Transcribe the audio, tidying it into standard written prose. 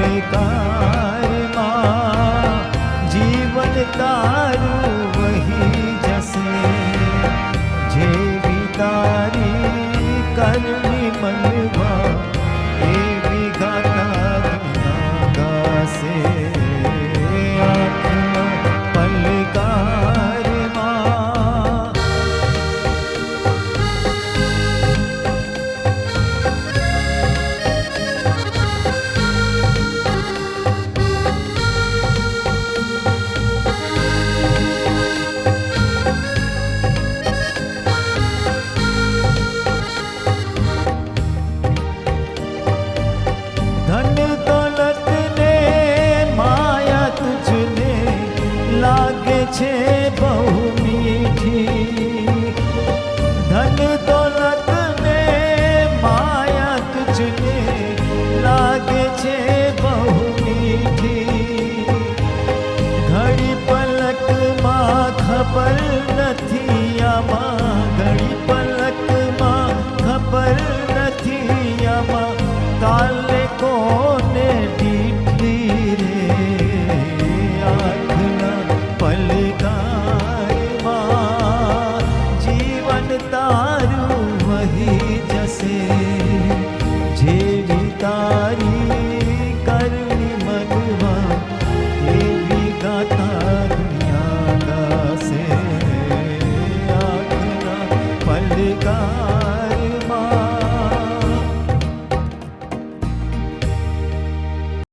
પલકારમાં જીવન તારું વહી જશે. જેવી તારી કરણી મનમાં એવી ગાતા દુનિયા ગાશે. આંખના પલકારમાં ધન દોલત ને માયા તુજને લાગે છે બહુ મીઠી. ધન દોલત ને માયા તુજને લાગે છે બહુ મીઠી. ઘડી પલકમાં ખબર નથી આમાં, ઘડી પલકમાં ખબર નથી આમાં કાલે કોને